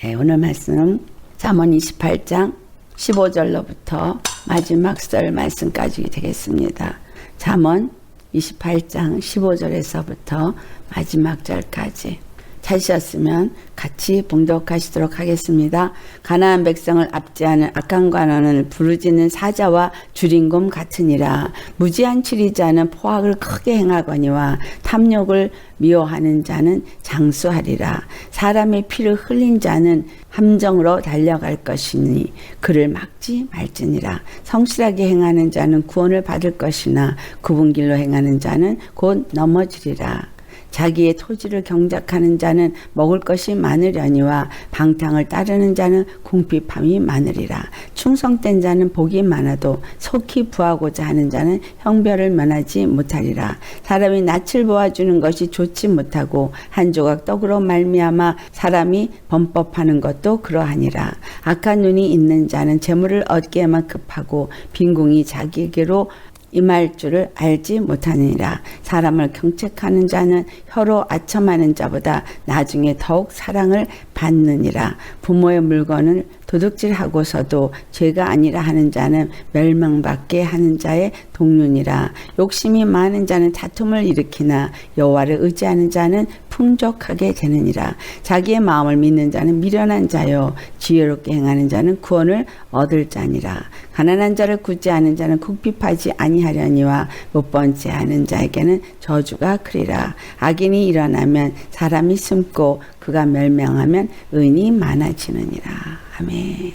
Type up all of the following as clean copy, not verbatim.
네, 오늘 말씀 잠언 28장 15절로부터 마지막 절 말씀까지 되겠습니다. 잠언 28장 15절에서부터 마지막 절까지 찾으셨으면 같이 봉독하시도록 하겠습니다. 가나안 백성을 압제하는 악한 관원을 부르짖는 사자와 주린곰 같으니라. 무지한 치리자는 포악을 크게 행하거니와 탐욕을 미워하는 자는 장수하리라. 사람의 피를 흘린 자는 함정으로 달려갈 것이니 그를 막지 말지니라. 성실하게 행하는 자는 구원을 받을 것이나 굽은 길로 행하는 자는 곧 넘어지리라. 자기의 토지를 경작하는 자는 먹을 것이 많으려니와 방탕을 따르는 자는 궁핍함이 많으리라. 충성된 자는 복이 많아도 속히 부하고자 하는 자는 형벌을 면하지 못하리라. 사람이 낯을 보아주는 것이 좋지 못하고 한 조각 떡으로 말미암아 사람이 범법하는 것도 그러하니라. 악한 눈이 있는 자는 재물을 얻기에만 급하고 빈궁이 자기에게로 임할 줄을 알지 못하느니라. 사람을 경책하는 자는 혀로 아첨하는 자보다 나중에 더욱 사랑을 받느니라. 부모의 물건을 도둑질하고서도 죄가 아니라 하는 자는 멸망받게 하는 자의 동륜이라. 욕심이 많은 자는 다툼을 일으키나 여호와를 의지하는 자는 풍족하게 되느니라. 자기의 마음을 믿는 자는 미련한 자요 지혜롭게 행하는 자는 구원을 얻을 자니라. 가난한 자를 구제하는 자는 궁핍하지 아니하려니와 못 번제하는 자에게는 저주가 크리라. 악인이 일어나면 사람이 숨고 그가 멸명하면 의인이 많아지느니라. 아멘.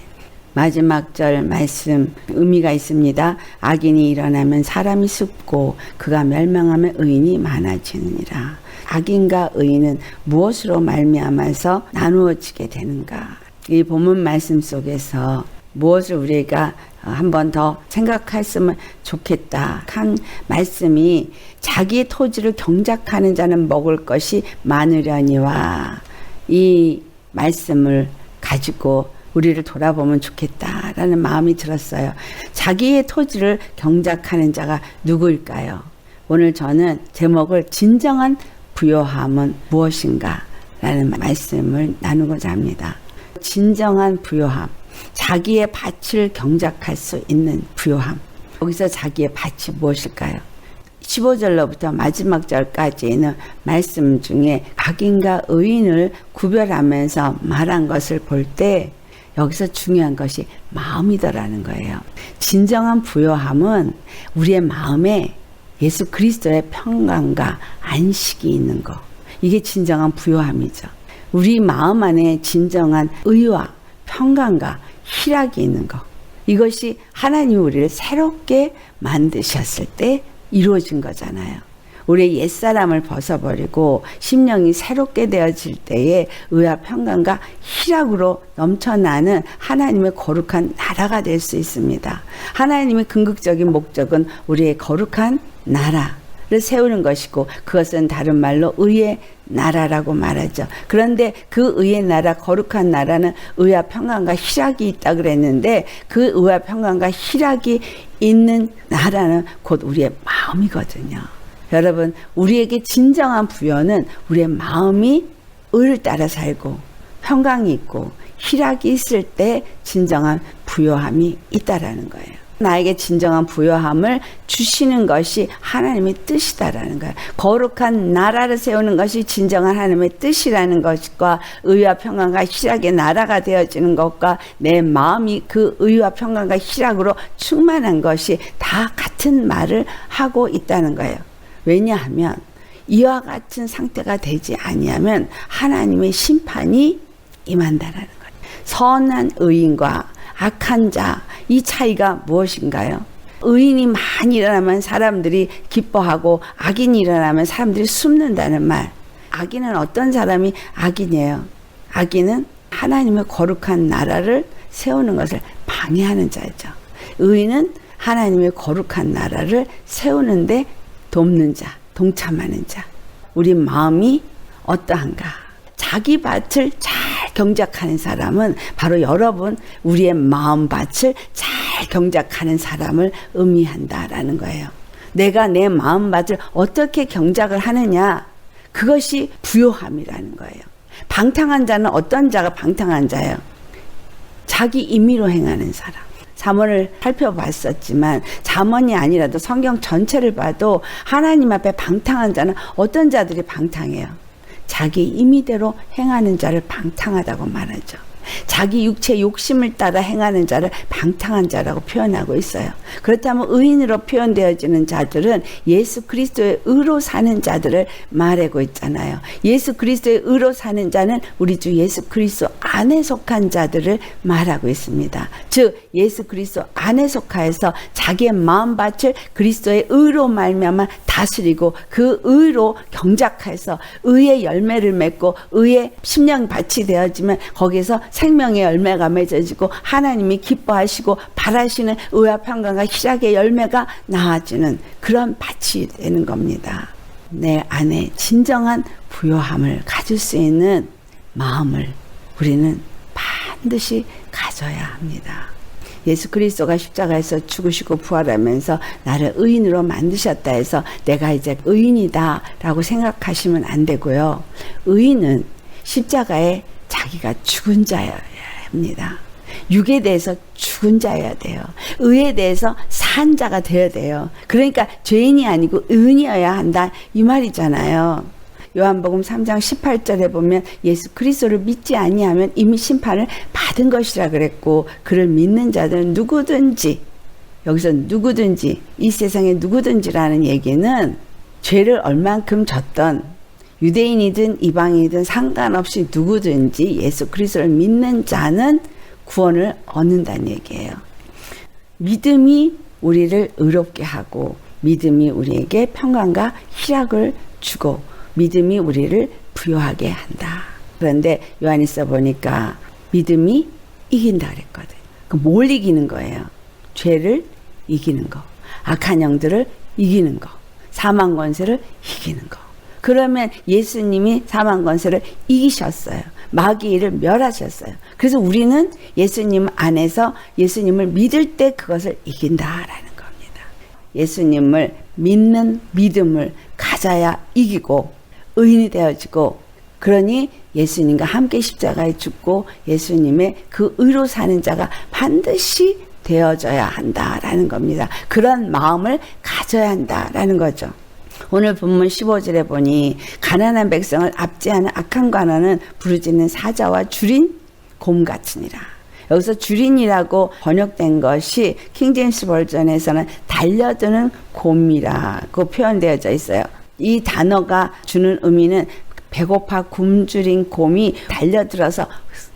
마지막 절 말씀 의미가 있습니다. 악인이 일어나면 사람이 숨고 그가 멸명하면 의인이 많아지느니라. 악인과 의인은 무엇으로 말미암아서 나누어지게 되는가? 이 본문 말씀 속에서 무엇을 우리가 한 번 더 생각했으면 좋겠다 한 말씀이 자기의 토지를 경작하는 자는 먹을 것이 많으려니와 이 말씀을 가지고 우리를 돌아보면 좋겠다라는 마음이 들었어요. 자기의 토지를 경작하는 자가 누구일까요? 오늘 저는 제목을 진정한 부요함은 무엇인가 라는 말씀을 나누고자 합니다. 진정한 부요함, 자기의 밭을 경작할 수 있는 부요함. 여기서 자기의 밭이 무엇일까요? 15절로부터 마지막 절까지는 말씀 중에 악인과 의인을 구별하면서 말한 것을 볼 때 여기서 중요한 것이 마음이더라는 거예요. 진정한 부요함은 우리의 마음에 예수 그리스도의 평강과 안식이 있는 거. 이게 진정한 부요함이죠. 우리 마음 안에 진정한 의와 평강과 희락이 있는 거. 이것이 하나님이 우리를 새롭게 만드셨을 때 이루어진 거잖아요. 우리의 옛사람을 벗어버리고 심령이 새롭게 되어질 때에 의와 평강과 희락으로 넘쳐나는 하나님의 거룩한 나라가 될 수 있습니다. 하나님의 궁극적인 목적은 우리의 거룩한 나라를 세우는 것이고 그것은 다른 말로 의의 나라라고 말하죠. 그런데 그 의의 나라, 거룩한 나라는 의와 평강과 희락이 있다 그랬는데 그 의와 평강과 희락이 있는 나라는 곧 우리의 마음이거든요. 여러분, 우리에게 진정한 부요는 우리의 마음이 의를 따라 살고 평강이 있고 희락이 있을 때 진정한 부요함이 있다라는 거예요. 나에게 진정한 부요함을 주시는 것이 하나님의 뜻이다라는 거예요. 거룩한 나라를 세우는 것이 진정한 하나님의 뜻이라는 것과 의와 평강과 희락의 나라가 되어지는 것과 내 마음이 그 의와 평강과 희락으로 충만한 것이 다 같은 말을 하고 있다는 거예요. 왜냐하면 이와 같은 상태가 되지 아니하면 하나님의 심판이 임한다라는 거예요. 선한 의인과 악한 자, 이 차이가 무엇인가요? 의인이 많이 일어나면 사람들이 기뻐하고 악인이 일어나면 사람들이 숨는다는 말. 악인은 어떤 사람이 악인이에요? 악인은 하나님의 거룩한 나라를 세우는 것을 방해하는 자죠. 의인은 하나님의 거룩한 나라를 세우는데 돕는 자, 동참하는 자. 우리 마음이 어떠한가? 자기 밭을 잘 경작하는 사람은 바로 여러분, 우리의 마음 밭을 잘 경작하는 사람을 의미한다라는 거예요. 내가 내 마음 밭을 어떻게 경작을 하느냐, 그것이 부요함이라는 거예요. 방탕한 자는 어떤 자가 방탕한 자예요? 자기 임의로 행하는 사람. 잠언을 살펴봤었지만 잠언이 아니라도 성경 전체를 봐도 하나님 앞에 방탕한 자는 어떤 자들이 방탕해요? 자기 임의대로 행하는 자를 방탕하다고 말하죠. 자기 육체 욕심을 따라 행하는 자를 방탕한 자라고 표현하고 있어요. 그렇다면 의인으로 표현되어지는 자들은 예수 그리스도의 의로 사는 자들을 말하고 있잖아요. 예수 그리스도의 의로 사는 자는 우리 주 예수 그리스도 안에 속한 자들을 말하고 있습니다. 즉 예수 그리스도 안에 속하여서 자기의 마음밭을 그리스도의 의로 말미암아 다스리고 그 의로 경작해서 의의 열매를 맺고 의의 심령밭이 되어지면 거기에서 생명의 열매가 맺어지고 하나님이 기뻐하시고 바라시는 의와 평강과 희락의 열매가 나아지는 그런 밭이 되는 겁니다. 내 안에 진정한 부요함을 가질 수 있는 마음을 우리는 반드시 가져야 합니다. 예수 그리스도가 십자가에서 죽으시고 부활하면서 나를 의인으로 만드셨다 해서 내가 이제 의인이다 라고 생각하시면 안 되고요. 의인은 십자가에 자기가 죽은 자여야 합니다. 육에 대해서 죽은 자여야 돼요. 의에 대해서 산 자가 되어야 돼요. 그러니까 죄인이 아니고 의인이어야 한다 이 말이잖아요. 요한복음 3장 18절에 보면 예수 그리스도를 믿지 아니하면 이미 심판을 받은 것이라 그랬고 그를 믿는 자들은 누구든지, 여기서 누구든지, 이 세상에 누구든지라는 얘기는 죄를 얼만큼 졌던 유대인이든 이방인이든 상관없이 누구든지 예수 그리스도를 믿는 자는 구원을 얻는다는 얘기예요. 믿음이 우리를 의롭게 하고 믿음이 우리에게 평강과 희락을 주고 믿음이 우리를 부요하게 한다. 그런데 요한일서 보니까 믿음이 이긴다 그랬거든. 뭘 이기는 거예요? 죄를 이기는 거, 악한 영들을 이기는 거, 사망 권세를 이기는 거. 그러면 예수님이 사망 권세를 이기셨어요. 마귀를 멸하셨어요. 그래서 우리는 예수님 안에서 예수님을 믿을 때 그것을 이긴다라는 겁니다. 예수님을 믿는 믿음을 가져야 이기고 의인이 되어지고, 그러니 예수님과 함께 십자가에 죽고 예수님의 그 의로 사는 자가 반드시 되어져야 한다라는 겁니다. 그런 마음을 가져야 한다라는 거죠. 오늘 본문 15절에 보니 가난한 백성을 압제하는 악한 관원은 부르짖는 사자와 줄인 곰 같으니라. 여기서 줄인이라고 번역된 것이 킹제임스 버전에서는 달려드는 곰이라고 표현되어져 있어요. 이 단어가 주는 의미는 배고파 굶주린 곰이 달려들어서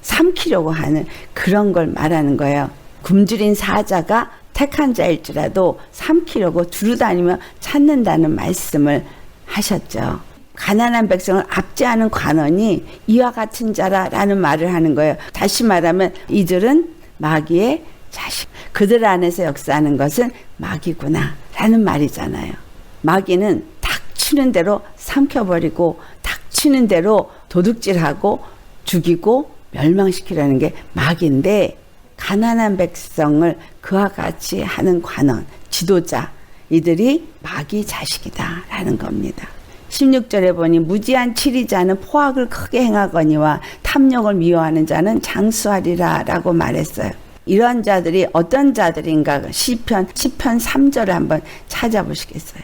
삼키려고 하는 그런 걸 말하는 거예요. 굶주린 사자가 택한 자일지라도 삼키려고 두루다니며 찾는다는 말씀을 하셨죠. 가난한 백성을 압제하는 관원이 이와 같은 자라라는 말을 하는 거예요. 다시 말하면 이들은 마귀의 자식, 그들 안에서 역사하는 것은 마귀구나 라는 말이잖아요. 마귀는 닥치는 대로 삼켜버리고 닥치는 대로 도둑질하고 죽이고 멸망시키라는 게 마귀인데, 가난한 백성을 그와 같이 하는 관원, 지도자, 이들이 마귀 자식이다라는 겁니다. 16절에 보니 무지한 치리자는 포악을 크게 행하거니와 탐욕을 미워하는 자는 장수하리라 라고 말했어요. 이러한 자들이 어떤 자들인가 시편 3절을 한번 찾아보시겠어요?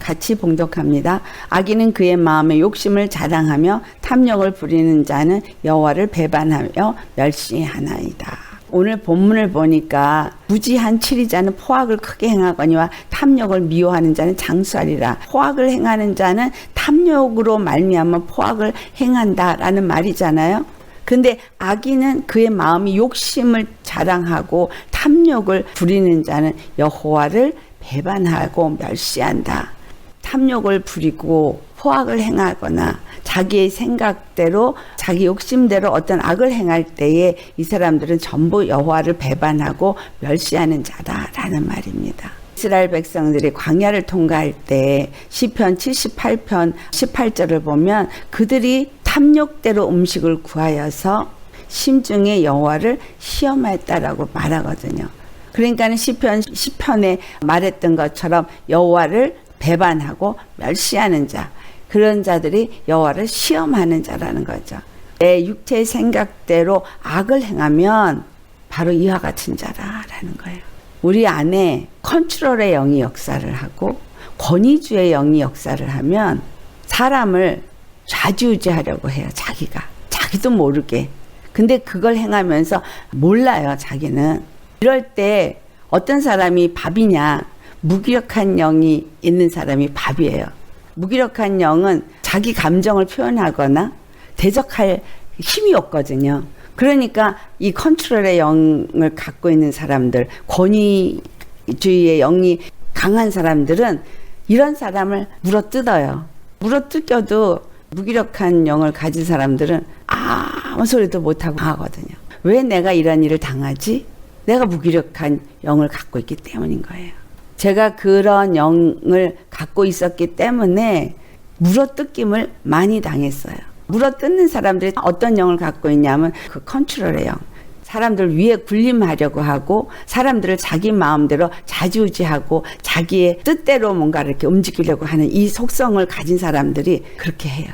같이 봉독합니다. 악인은 그의 마음의 욕심을 자랑하며 탐욕을 부리는 자는 여호와를 배반하며 멸시하나이다. 오늘 본문을 보니까 무지한 치리자는 포악을 크게 행하거니와 탐욕을 미워하는 자는 장수하리라. 포악을 행하는 자는 탐욕으로 말미암아 포악을 행한다라는 말이잖아요. 근데 악인은 그의 마음이 욕심을 자랑하고 탐욕을 부리는 자는 여호와를 배반하고 멸시한다. 탐욕을 부리고 포악을 행하거나 자기의 생각대로 자기 욕심대로 어떤 악을 행할 때에 이 사람들은 전부 여호와를 배반하고 멸시하는 자다라는 말입니다. 이스라엘 백성들이 광야를 통과할 때 시편 78편 18절을 보면 그들이 탐욕대로 음식을 구하여서 심중에 여호와를 시험했다라고 말하거든요. 그러니까 시편 10편에 말했던 것처럼 여호와를 배반하고 멸시하는 자, 그런 자들이 여호와를 시험하는 자라는 거죠. 내 육체의 생각대로 악을 행하면 바로 이와 같은 자라라는 거예요. 우리 안에 컨트롤의 영이 역사를 하고 권위주의 영이 역사를 하면 사람을 좌지우지하려고 해요. 자기도 모르게. 근데 그걸 행하면서 몰라요. 자기는. 이럴 때 어떤 사람이 밥이냐, 무기력한 영이 있는 사람이 밥이에요. 무기력한 영은 자기 감정을 표현하거나 대적할 힘이 없거든요. 그러니까 이 컨트롤의 영을 갖고 있는 사람들, 권위주의의 영이 강한 사람들은 이런 사람을 물어뜯어요. 물어뜯겨도 무기력한 영을 가진 사람들은 아무 소리도 못하고 하거든요. 왜 내가 이런 일을 당하지? 내가 무기력한 영을 갖고 있기 때문인 거예요. 제가 그런 영을 갖고 있었기 때문에 물어뜯김을 많이 당했어요. 물어뜯는 사람들이 어떤 영을 갖고 있냐면 그 컨트롤의 영. 사람들 위에 군림하려고 하고 사람들을 자기 마음대로 좌지우지하고 자기의 뜻대로 뭔가 이렇게 움직이려고 하는 이 속성을 가진 사람들이 그렇게 해요.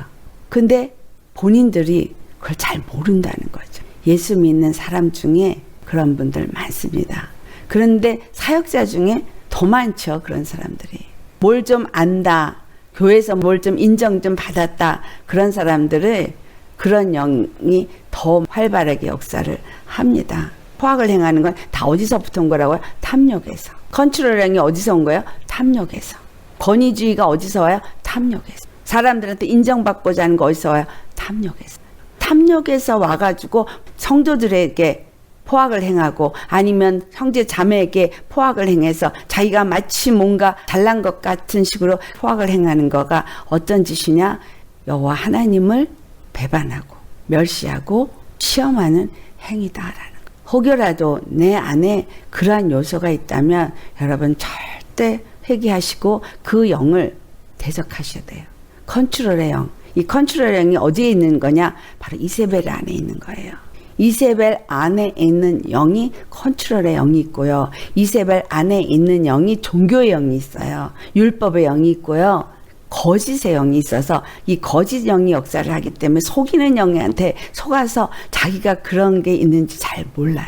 근데 본인들이 그걸 잘 모른다는 거죠. 예수 믿는 사람 중에 그런 분들 많습니다. 그런데 사역자 중에 더 많죠. 그런 사람들이. 뭘 좀 안다. 교회에서 뭘 좀 인정 좀 받았다. 그런 사람들을 그런 영이 더 활발하게 역사를 합니다. 포악을 행하는 건 다 어디서부터 온 거라고요? 탐욕에서. 컨트롤 영이 어디서 온 거예요? 탐욕에서. 권위주의가 어디서 와요? 탐욕에서. 사람들한테 인정받고자 하는 거 어디서 와요? 탐욕에서. 탐욕에서 와가지고 성도들에게 포악을 행하고 아니면 형제 자매에게 포악을 행해서 자기가 마치 뭔가 잘난 것 같은 식으로 포악을 행하는 거가 어떤 짓이냐? 여호와 하나님을 배반하고 멸시하고 시험하는 행위다라는 거. 혹여라도 내 안에 그러한 요소가 있다면 여러분 절대 회개하시고 그 영을 대적하셔야 돼요. 컨트롤의 영. 이 컨트롤의 영이 어디에 있는 거냐? 바로 이세벨 안에 있는 거예요. 이세벨 안에 있는 영이 컨트롤의 영이 있고요. 이세벨 안에 있는 영이 종교의 영이 있어요. 율법의 영이 있고요. 거짓의 영이 있어서 이 거짓 영이 역사를 하기 때문에 속이는 영한테 속아서 자기가 그런 게 있는지 잘 몰라요.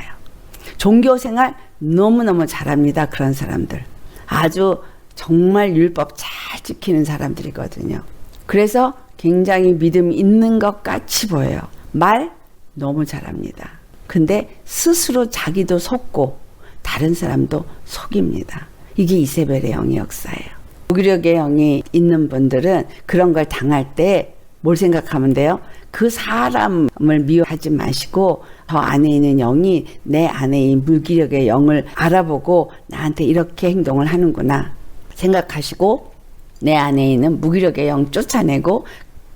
종교생활 너무너무 잘합니다. 그런 사람들. 아주 정말 율법 잘 지키는 사람들이거든요. 그래서 굉장히 믿음 있는 것 같이 보여요. 말 너무 잘합니다. 근데 스스로 자기도 속고 다른 사람도 속입니다. 이게 이세벨의 영의 역사예요. 무기력의 영이 있는 분들은 그런 걸 당할 때 뭘 생각하면 돼요? 그 사람을 미워하지 마시고 저 안에 있는 영이 내 안에 이 무기력의 영을 알아보고 나한테 이렇게 행동을 하는구나 생각하시고 내 안에 있는 무기력의 영 쫓아내고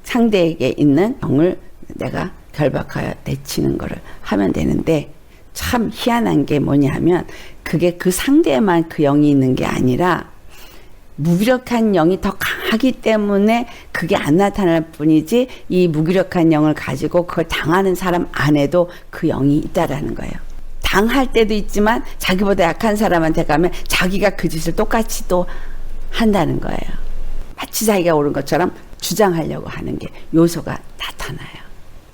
상대에게 있는 영을 내가 결박하여 내치는 거를 하면 되는데 참 희한한 게 뭐냐 하면 그게 그 상대에만 그 영이 있는 게 아니라 무기력한 영이 더 강하기 때문에 그게 안 나타날 뿐이지 이 무기력한 영을 가지고 그걸 당하는 사람 안에도 그 영이 있다라는 거예요. 당할 때도 있지만 자기보다 약한 사람한테 가면 자기가 그 짓을 똑같이 또 한다는 거예요. 마치 자기가 옳은 것처럼 주장하려고 하는 게 요소가 나타나요.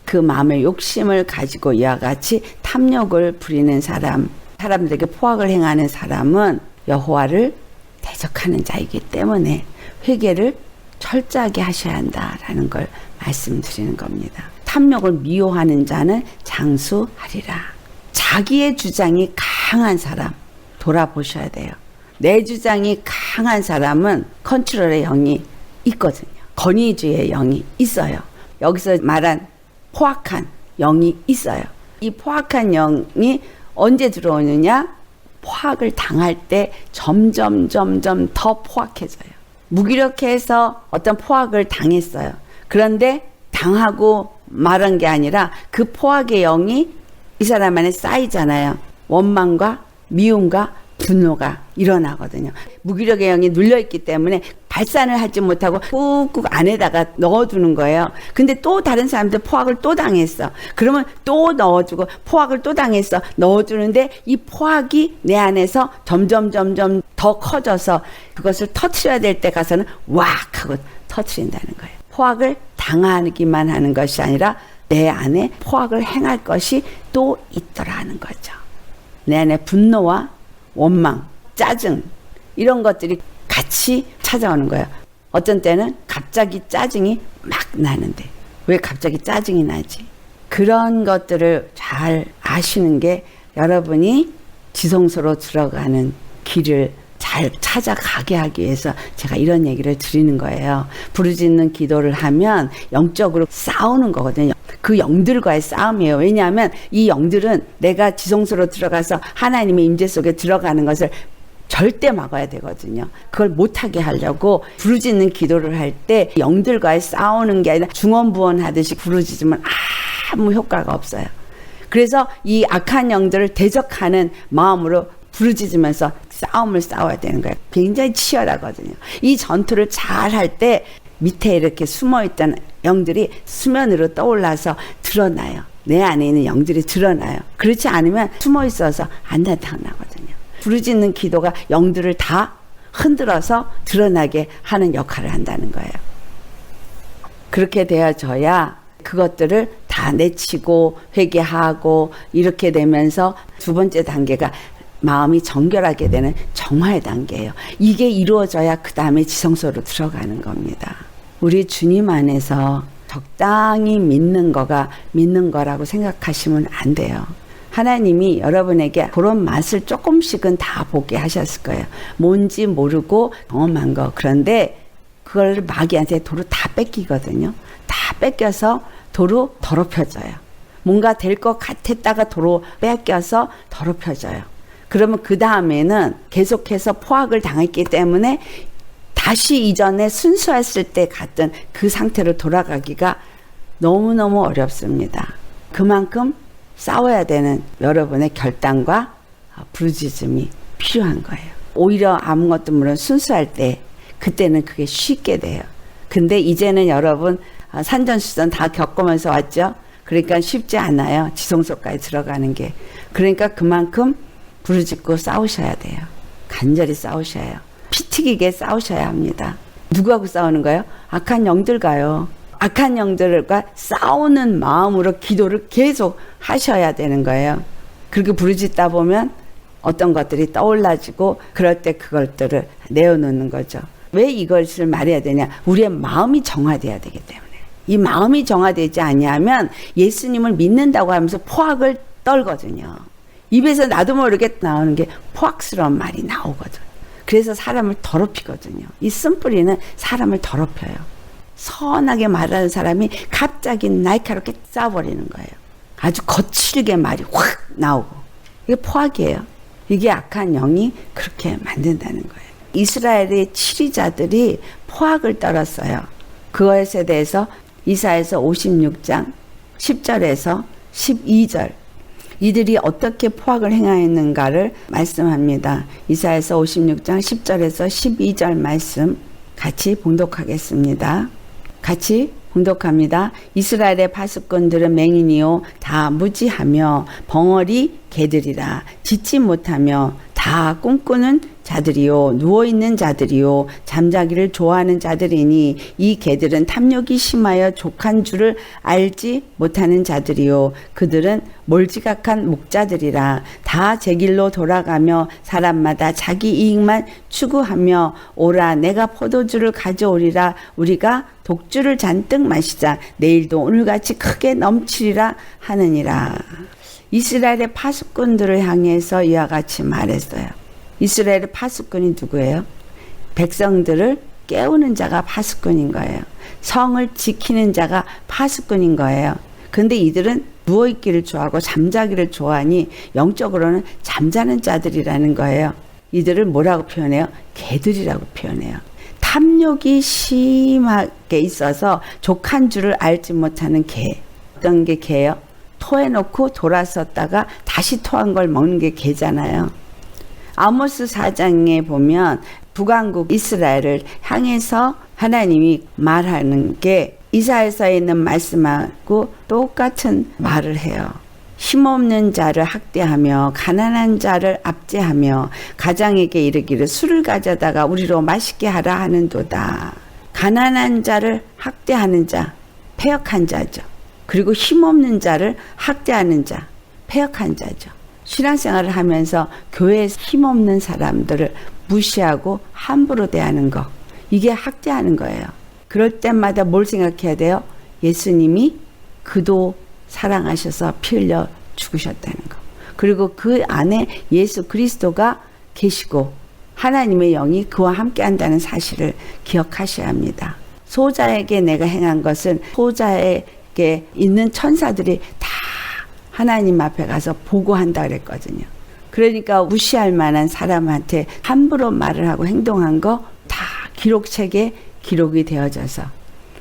그 마음의 욕심을 가지고 이와 같이 탐욕을 부리는 사람, 사람들에게 포악을 행하는 사람은 여호와를 대적하는 자이기 때문에 회개를 철저하게 하셔야 한다라는 걸 말씀드리는 겁니다. 탐욕을 미워하는 자는 장수하리라. 자기의 주장이 강한 사람 돌아보셔야 돼요. 내 주장이 강한 사람은 컨트롤의 영이 있거든요. 권위주의의 영이 있어요. 여기서 말한 포악한 영이 있어요. 이 포악한 영이 언제 들어오느냐? 포악을 당할 때 점점 더 포악해져요. 무기력해서 어떤 포악을 당했어요. 그런데 당하고 말한 게 아니라 그 포악의 영이 이 사람 안에 쌓이잖아요. 원망과 미움과 분노가 일어나거든요. 무기력의 영이 눌려있기 때문에 발산을 하지 못하고 꾹꾹 안에다가 넣어두는 거예요. 근데 또 다른 사람들 포악을 또 당했어. 그러면 또 넣어주고 포악을 또 당했어. 넣어주는데 이 포악이 내 안에서 점점 더 커져서 그것을 터트려야 될 때 가서는 왁 하고 터트린다는 거예요. 포악을 당하기만 하는 것이 아니라 내 안에 포악을 행할 것이 또 있더라는 거죠. 내 안에 분노와 원망, 짜증 이런 것들이 같이 찾아오는 거예요. 어떤 때는 갑자기 짜증이 막 나는데 왜 갑자기 짜증이 나지? 그런 것들을 잘 아시는 게 여러분이 지성소로 들어가는 길을 잘 찾아가게 하기 위해서 제가 이런 얘기를 드리는 거예요. 부르짖는 기도를 하면 영적으로 싸우는 거거든요. 그 영들과의 싸움이에요. 왜냐하면 이 영들은 내가 지성소로 들어가서 하나님의 임재 속에 들어가는 것을 절대 막아야 되거든요. 그걸 못하게 하려고 부르짖는 기도를 할 때 영들과의 싸우는 게 아니라 중언부언하듯이 부르짖으면 아무 효과가 없어요. 그래서 이 악한 영들을 대적하는 마음으로 부르짖으면서 싸움을 싸워야 되는 거예요. 굉장히 치열하거든요. 이 전투를 잘 할 때 밑에 이렇게 숨어있던 영들이 수면으로 떠올라서 드러나요. 내 안에 있는 영들이 드러나요. 그렇지 않으면 숨어있어서 안 나타나거든요. 부르짖는 기도가 영들을 다 흔들어서 드러나게 하는 역할을 한다는 거예요. 그렇게 되어져야 그것들을 다 내치고 회개하고 이렇게 되면서 두 번째 단계가 마음이 정결하게 되는 정화의 단계예요. 이게 이루어져야 그 다음에 지성소로 들어가는 겁니다. 우리 주님 안에서 적당히 믿는 거가 믿는 거라고 생각하시면 안 돼요. 하나님이 여러분에게 그런 맛을 조금씩은 다 보게 하셨을 거예요. 뭔지 모르고 경험한 거. 그런데 그걸 마귀한테 도로 다 뺏기거든요. 다 뺏겨서 도로 더럽혀져요. 뭔가 될 것 같았다가 도로 뺏겨서 더럽혀져요. 그러면 그 다음에는 계속해서 포악을 당했기 때문에 다시 이전에 순수했을 때 같은 그 상태로 돌아가기가 너무너무 어렵습니다. 그만큼 싸워야 되는 여러분의 결단과 부르짖음이 필요한 거예요. 오히려 아무것도 모르는 순수할 때 그때는 그게 쉽게 돼요. 근데 이제는 여러분 산전수전 다 겪으면서 왔죠. 그러니까 쉽지 않아요. 지성소까지 들어가는 게. 그러니까 그만큼 부르짖고 싸우셔야 돼요. 간절히 싸우셔야 해요. 피 튀기게 싸우셔야 합니다. 누구하고 싸우는 거예요? 악한 영들과요. 악한 영들과 싸우는 마음으로 기도를 계속 하셔야 되는 거예요. 그렇게 부르짖다 보면 어떤 것들이 떠올라지고 그럴 때 그것들을 내어놓는 거죠. 왜 이것을 말해야 되냐? 우리의 마음이 정화돼야 되기 때문에. 이 마음이 정화되지 아니하면 예수님을 믿는다고 하면서 포악을 떨거든요. 입에서 나도 모르게 나오는 게 포악스러운 말이 나오거든. 그래서 사람을 더럽히거든요. 이 쓴뿌리는 사람을 더럽혀요. 선하게 말하는 사람이 갑자기 날카롭게 싸버리는 거예요. 아주 거칠게 말이 확 나오고. 이게 포악이에요. 이게 악한 영이 그렇게 만든다는 거예요. 이스라엘의 치리자들이 포악을 떨었어요. 그것에 대해서 이사야서 56장 10절에서 12절 이들이 어떻게 포악을 행하였는가를 말씀합니다. 이사야서 56장 10절에서 12절 말씀 같이 봉독하겠습니다. 같이 봉독합니다. 이스라엘의 파수꾼들은 맹인이요 다 무지하며 벙어리 개들이라 짖지 못하며 다 꿈꾸는 자들이요 누워있는 자들이요 잠자기를 좋아하는 자들이니 이 개들은 탐욕이 심하여 족한 줄을 알지 못하는 자들이요 그들은 몰지각한 목자들이라 다 제 길로 돌아가며 사람마다 자기 이익만 추구하며 오라 내가 포도주를 가져오리라 우리가 독주를 잔뜩 마시자 내일도 오늘같이 크게 넘치리라 하느니라. 이스라엘의 파수꾼들을 향해서 이와 같이 말했어요. 이스라엘의 파수꾼이 누구예요? 백성들을 깨우는 자가 파수꾼인 거예요. 성을 지키는 자가 파수꾼인 거예요. 근데 이들은 누워있기를 좋아하고 잠자기를 좋아하니 영적으로는 잠자는 자들이라는 거예요. 이들을 뭐라고 표현해요? 개들이라고 표현해요. 탐욕이 심하게 있어서 족한 줄을 알지 못하는 개. 어떤 게 개예요? 토해놓고 돌아섰다가 다시 토한 걸 먹는 게 개잖아요. 아모스 4장에 보면 북왕국 이스라엘을 향해서 하나님이 말하는 게 이사야서에 있는 말씀하고 똑같은 말을 해요. 힘없는 자를 학대하며 가난한 자를 압제하며 가장에게 이르기를 술을 가져다가 우리로 맛있게 하라 하는도다. 가난한 자를 학대하는 자, 패역한 자죠. 그리고 힘없는 자를 학대하는 자, 패역한 자죠. 신앙생활을 하면서 교회에서 힘없는 사람들을 무시하고 함부로 대하는 거, 이게 학대하는 거예요. 그럴 때마다 뭘 생각해야 돼요? 예수님이 그도 사랑하셔서 피 흘려 죽으셨다는 거. 그리고 그 안에 예수 그리스도가 계시고 하나님의 영이 그와 함께 한다는 사실을 기억하셔야 합니다. 소자에게 내가 행한 것은 소자에게 있는 천사들이 다 하나님 앞에 가서 보고한다 그랬거든요. 그러니까 무시할 만한 사람한테 함부로 말을 하고 행동한 거 다 기록책에 기록이 되어져서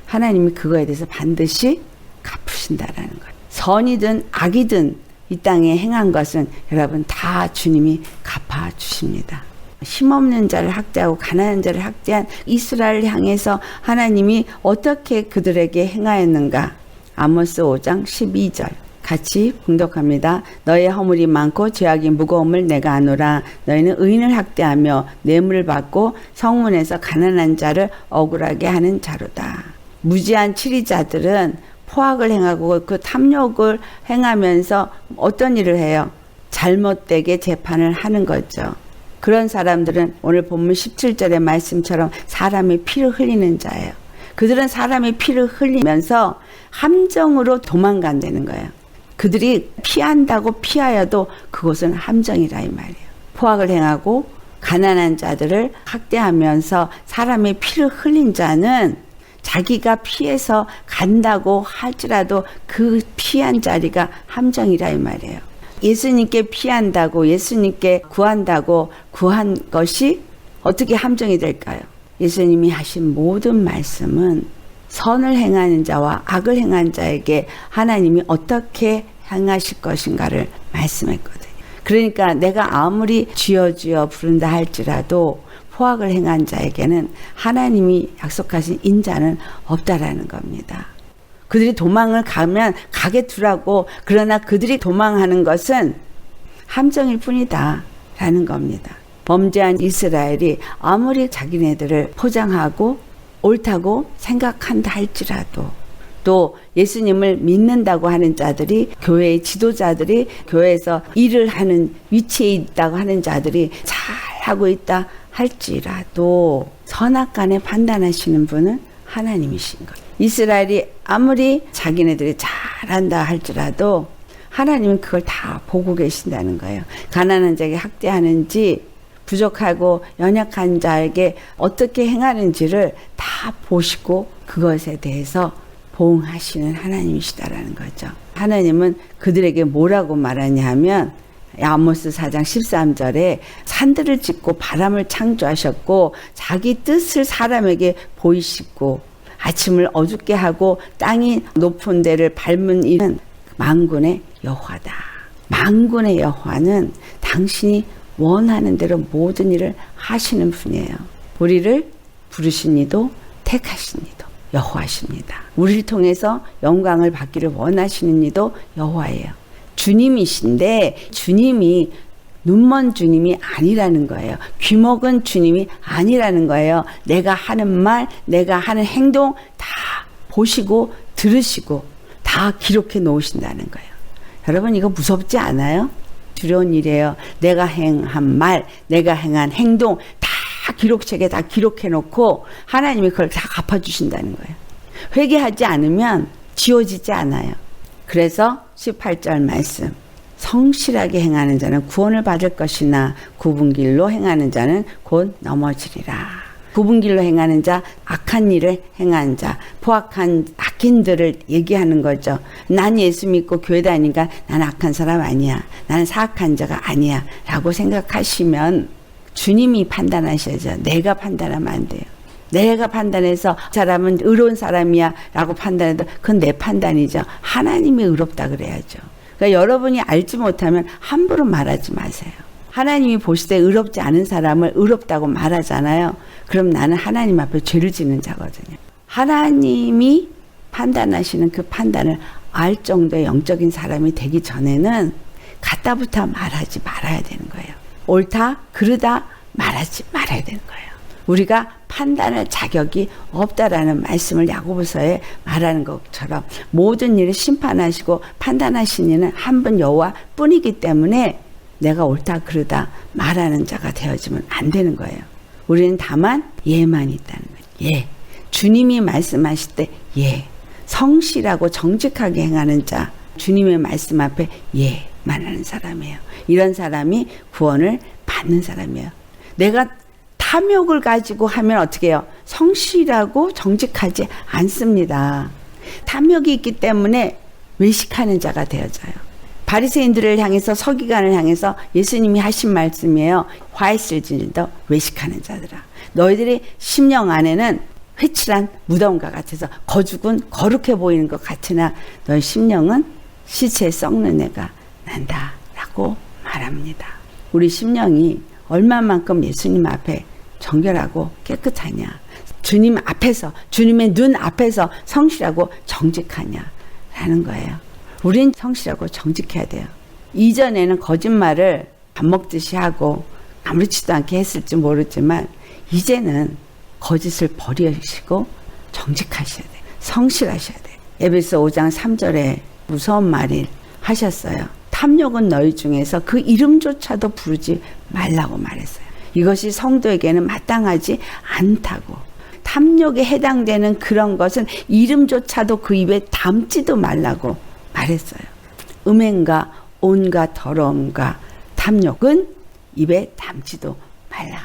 하나님이 그거에 대해서 반드시 갚으신다라는 거예요. 선이든 악이든 이 땅에 행한 것은 여러분 다 주님이 갚아주십니다. 힘없는 자를 학대하고 가난한 자를 학대한 이스라엘을 향해서 하나님이 어떻게 그들에게 행하였는가. 아모스 5장 12절 같이 봉독합니다. 너의 허물이 많고 죄악이 무거움을 내가 아노라. 너희는 의인을 학대하며 뇌물을 받고 성문에서 가난한 자를 억울하게 하는 자로다. 무지한 치리자들은 포악을 행하고 그 탐욕을 행하면서 어떤 일을 해요? 잘못되게 재판을 하는 거죠. 그런 사람들은 오늘 본문 17절의 말씀처럼 사람의 피를 흘리는 자예요. 그들은 사람의 피를 흘리면서 함정으로 도망간다는 거예요. 그들이 피한다고 피하여도 그것은 함정이라 이 말이에요. 포악을 행하고 가난한 자들을 학대하면서 사람의 피를 흘린 자는 자기가 피해서 간다고 할지라도 그 피한 자리가 함정이라 이 말이에요. 예수님께 피한다고 예수님께 구한다고 구한 것이 어떻게 함정이 될까요? 예수님이 하신 모든 말씀은 선을 행하는 자와 악을 행한 자에게 하나님이 어떻게 행하실 것인가를 말씀했거든요. 그러니까 내가 아무리 주여 주여 부른다 할지라도 포악을 행한 자에게는 하나님이 약속하신 인자는 없다라는 겁니다. 그들이 도망을 가면 가게 두라고, 그러나 그들이 도망하는 것은 함정일 뿐이다 라는 겁니다. 범죄한 이스라엘이 아무리 자기네들을 포장하고 옳다고 생각한다 할지라도, 또 예수님을 믿는다고 하는 자들이, 교회의 지도자들이, 교회에서 일을 하는 위치에 있다고 하는 자들이 잘하고 있다 할지라도 선악간에 판단하시는 분은 하나님이신 거예요. 이스라엘이 아무리 자기네들이 잘한다 할지라도 하나님은 그걸 다 보고 계신다는 거예요. 가난한 자에게 학대하는지 부족하고 연약한 자에게 어떻게 행하는지를 다 보시고 그것에 대해서 보응하시는 하나님이시다라는 거죠. 하나님은 그들에게 뭐라고 말하냐 하면 아모스 4장 13절에 산들을 짓고 바람을 창조하셨고 자기 뜻을 사람에게 보이시고 아침을 어둡게 하고 땅이 높은 데를 밟은 이는 만군의 여호와다. 만군의 여호와는 당신이 원하는 대로 모든 일을 하시는 분이에요. 우리를 부르신 이도 택하신 이도 여호와십니다. 우리를 통해서 영광을 받기를 원하시는 이도 여호와예요. 주님이신데 주님이 눈먼 주님이 아니라는 거예요. 귀먹은 주님이 아니라는 거예요. 내가 하는 말, 내가 하는 행동 다 보시고 들으시고 다 기록해 놓으신다는 거예요. 여러분 이거 무섭지 않아요? 두려운 일이에요. 내가 행한 말, 내가 행한 행동 다 기록책에 다 기록해 놓고 하나님이 그걸 다 갚아주신다는 거예요. 회개하지 않으면 지워지지 않아요. 그래서 18절 말씀, 성실하게 행하는 자는 구원을 받을 것이나 굽은 길로 행하는 자는 곧 넘어지리라. 굽은 길로 행하는 자, 악한 일을 행한 자, 포악한 악인들을 얘기하는 거죠. 난 예수 믿고 교회 다니니까 난 악한 사람 아니야, 나는 사악한 자가 아니야 라고 생각하시면 주님이 판단하셔야죠. 내가 판단하면 안 돼요. 내가 판단해서 사람은 의로운 사람이야 라고 판단해도 그건 내 판단이죠. 하나님이 의롭다 그래야죠. 그러니까 여러분이 알지 못하면 함부로 말하지 마세요. 하나님이 보실 때 의롭지 않은 사람을 의롭다고 말하잖아요. 그럼 나는 하나님 앞에 죄를 짓는 자거든요. 하나님이 판단하시는 그 판단을 알 정도의 영적인 사람이 되기 전에는 갖다부터 말하지 말아야 되는 거예요. 옳다, 그르다 말하지 말아야 되는 거예요. 우리가 판단할 자격이 없다라는 말씀을 야고보서에 말하는 것처럼 모든 일을 심판하시고 판단하신 이는 한 분 여호와 뿐이기 때문에 내가 옳다 그르다 말하는 자가 되어지면 안 되는 거예요. 우리는 다만 예만 있다는 거예요. 예. 주님이 말씀하실 때 예. 성실하고 정직하게 행하는 자, 주님의 말씀 앞에 예만 하는 사람이에요. 이런 사람이 구원을 받는 사람이에요. 내가 탐욕을 가지고 하면 어떻게 해요? 성실하고 정직하지 않습니다. 탐욕이 있기 때문에 외식하는 자가 되어져요. 바리새인들을 향해서 서기관을 향해서 예수님이 하신 말씀이에요. 화 있을지니도 외식하는 자들아. 너희들의 심령 안에는 회칠한 무덤과 같아서 거죽은 거룩해 보이는 것 같으나 너희 심령은 시체에 썩는 애가 난다라고 말합니다. 우리 심령이 얼마만큼 예수님 앞에 정결하고 깨끗하냐, 주님 앞에서, 주님의 눈 앞에서 성실하고 정직하냐라는 거예요. 우린 성실하고 정직해야 돼요. 이전에는 거짓말을 밥 먹듯이 하고 아무렇지도 않게 했을지 모르지만 이제는 거짓을 버리시고 정직하셔야 돼요. 성실하셔야 돼요. 에베소 5장 3절에 무서운 말을 하셨어요. 탐욕은 너희 중에서 그 이름조차도 부르지 말라고 말했어요. 이것이 성도에게는 마땅하지 않다고. 탐욕에 해당되는 그런 것은 이름조차도 그 입에 담지도 말라고 말했어요. 음행과 온갖 더러움과 탐욕은 입에 담지도 말라.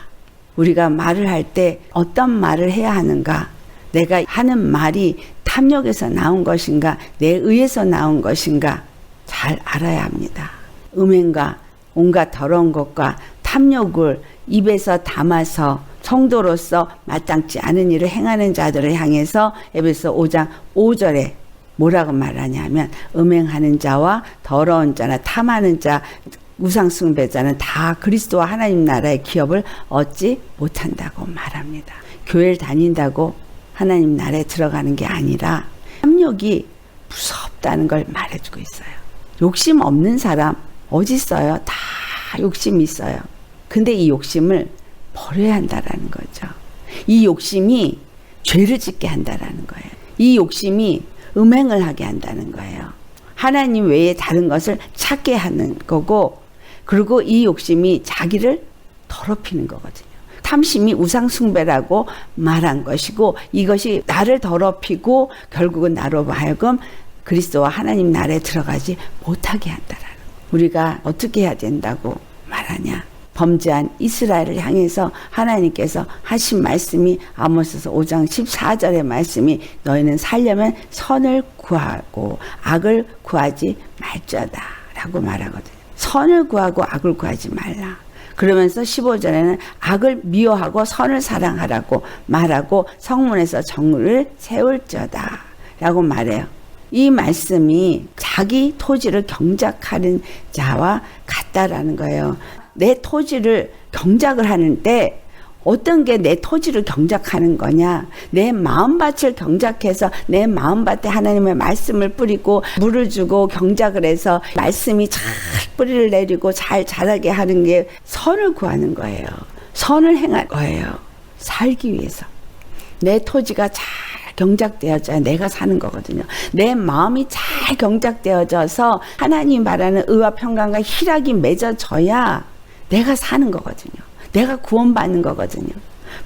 우리가 말을 할 때 어떤 말을 해야 하는가? 내가 하는 말이 탐욕에서 나온 것인가? 내 의에서 나온 것인가? 잘 알아야 합니다. 음행과 온갖 더러운 것과 탐욕을 입에서 담아서 성도로서 마땅치 않은 일을 행하는 자들을 향해서 에베소 5장 5절에 뭐라고 말하냐면 음행하는 자와 더러운 자나 탐하는 자 우상숭배자는 다 그리스도와 하나님 나라의 기업을 얻지 못한다고 말합니다. 교회를 다닌다고 하나님 나라에 들어가는 게 아니라 탐욕이 무섭다는 걸 말해주고 있어요. 욕심 없는 사람 어디 있어요? 다 욕심이 있어요. 근데 이 욕심을 버려야 한다라는 거죠. 이 욕심이 죄를 짓게 한다라는 거예요. 이 욕심이 음행을 하게 한다는 거예요. 하나님 외에 다른 것을 찾게 하는 거고, 그리고 이 욕심이 자기를 더럽히는 거거든요. 탐심이 우상숭배라고 말한 것이고, 이것이 나를 더럽히고 결국은 나로 하여금 그리스도와 하나님 나라에 들어가지 못하게 한다라는 거예요. 우리가 어떻게 해야 된다고 말하냐? 범죄한 이스라엘을 향해서 하나님께서 하신 말씀이 아모스서 5장 14절의 말씀이 너희는 살려면 선을 구하고 악을 구하지 말자다 라고 말하거든요. 선을 구하고 악을 구하지 말라. 그러면서 15절에는 악을 미워하고 선을 사랑하라고 말하고 성문에서 정의를 세울자다 라고 말해요. 이 말씀이 자기 토지를 경작하는 자와 같다라는 거예요. 내 토지를 경작을 하는데 어떤 게 내 토지를 경작하는 거냐? 내 마음밭을 경작해서 내 마음밭에 하나님의 말씀을 뿌리고 물을 주고 경작을 해서 말씀이 잘 뿌리를 내리고 잘 자라게 하는 게 선을 구하는 거예요. 선을 행할 거예요. 살기 위해서. 내 토지가 잘 경작되어져야 내가 사는 거거든요. 내 마음이 잘 경작되어져서 하나님 말하는 의와 평강과 희락이 맺어져야 내가 사는 거거든요. 내가 구원받는 거거든요.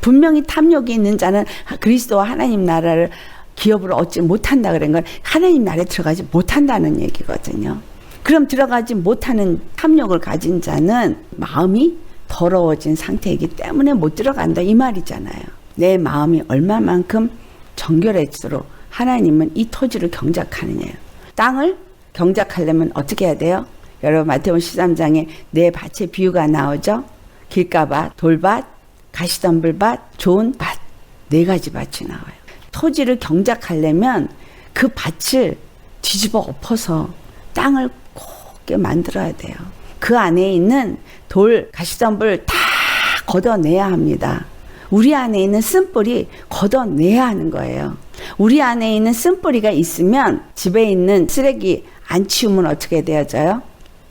분명히 탐욕이 있는 자는 그리스도와 하나님 나라를 기업을 얻지 못한다 그런 건 하나님 나라에 들어가지 못한다는 얘기거든요. 그럼 들어가지 못하는 탐욕을 가진 자는 마음이 더러워진 상태이기 때문에 못 들어간다 이 말이잖아요. 내 마음이 얼마만큼 정결할수록 하나님은 이 토지를 경작하느냐요. 땅을 경작하려면 어떻게 해야 돼요? 여러분 마태복음 13장에 네 밭의 비유가 나오죠. 길가밭, 돌밭, 가시덤불밭, 좋은 밭, 네 가지 밭이 나와요. 토지를 경작하려면 그 밭을 뒤집어 엎어서 땅을 곱게 만들어야 돼요. 그 안에 있는 돌, 가시덤불 다 걷어내야 합니다. 우리 안에 있는 쓴뿌리 걷어내야 하는 거예요. 우리 안에 있는 쓴뿌리가 있으면 집에 있는 쓰레기 안 치우면 어떻게 되어져요?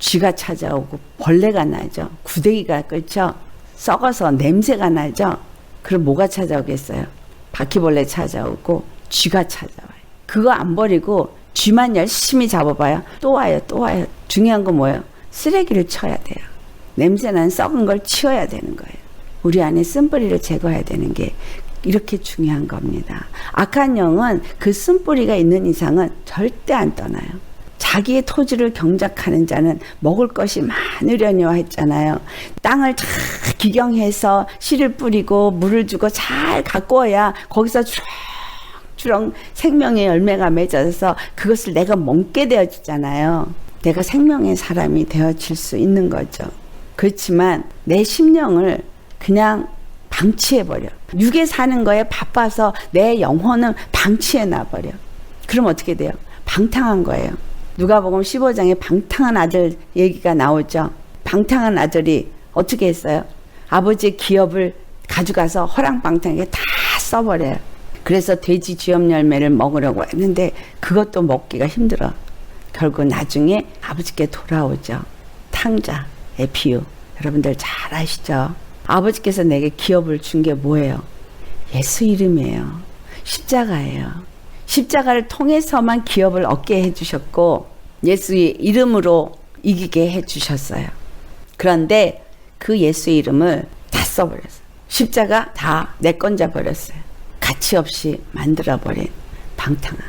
쥐가 찾아오고 벌레가 나죠. 구데기가 끓죠. 썩어서 냄새가 나죠. 그럼 뭐가 찾아오겠어요? 바퀴벌레 찾아오고 쥐가 찾아와요. 그거 안 버리고 쥐만 열심히 잡아봐요. 또 와요, 또 와요. 중요한 건 뭐예요? 쓰레기를 쳐야 돼요. 냄새나는 썩은 걸 치워야 되는 거예요. 우리 안에 쓴뿌리를 제거해야 되는 게 이렇게 중요한 겁니다. 악한 영은 그 쓴뿌리가 있는 이상은 절대 안 떠나요. 자기의 토지를 경작하는 자는 먹을 것이 많으려니와 했잖아요. 땅을 잘 기경해서 씨를 뿌리고 물을 주고 잘 가꾸어야 거기서 주렁주렁 생명의 열매가 맺어서 그것을 내가 먹게 되어지잖아요. 내가 생명의 사람이 되어질 수 있는 거죠. 그렇지만 내 심령을 그냥 방치해버려. 육에 사는 거에 바빠서 내 영혼은 방치해놔버려. 그럼 어떻게 돼요? 방탕한 거예요. 누가복음 15장에 방탕한 아들 얘기가 나오죠. 방탕한 아들이 어떻게 했어요? 아버지의 기업을 가져가서 허랑방탕하게 다 써버려요. 그래서 돼지 쥐염 열매를 먹으려고 했는데 그것도 먹기가 힘들어. 결국 나중에 아버지께 돌아오죠. 탕자의 비유. 여러분들 잘 아시죠? 아버지께서 내게 기업을 준 게 뭐예요? 예수 이름이에요. 십자가예요. 십자가를 통해서만 기업을 얻게 해주셨고 예수의 이름으로 이기게 해주셨어요. 그런데 그 예수의 이름을 다 써버렸어요. 십자가 다 내건져 버렸어요. 가치 없이 만들어버린 방탕함.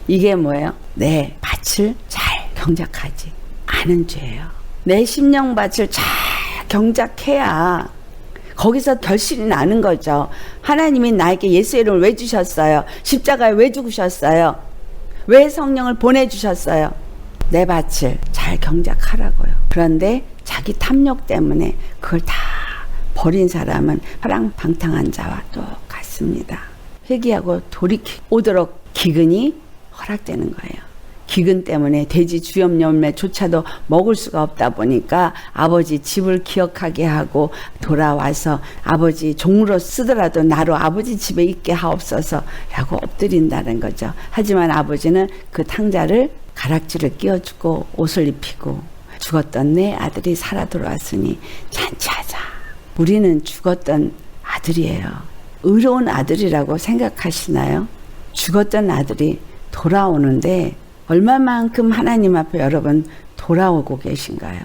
이게 뭐예요? 내 밭을 잘 경작하지 않은 죄예요. 내 심령밭을 잘 경작해야 거기서 결실이 나는 거죠. 하나님이 나에게 예수의 이름을 왜 주셨어요? 십자가에 왜 죽으셨어요? 왜 성령을 보내주셨어요? 내 밭을 잘 경작하라고요. 그런데 자기 탐욕 때문에 그걸 다 버린 사람은 허랑방탕한 자와 똑같습니다. 회개하고 돌이오도록 기근이 허락되는 거예요. 기근 때문에 돼지 주염 열매조차도 먹을 수가 없다 보니까 아버지 집을 기억하게 하고 돌아와서 아버지 종으로 쓰더라도 나로 아버지 집에 있게 하옵소서 라고 엎드린다는 거죠. 하지만 아버지는 그 탕자를 가락지를 끼워주고 옷을 입히고 죽었던 내 아들이 살아 돌아왔으니 잔치하자. 우리는 죽었던 아들이에요. 의로운 아들이라고 생각하시나요? 죽었던 아들이 돌아오는데 얼마만큼 하나님 앞에 여러분 돌아오고 계신가요?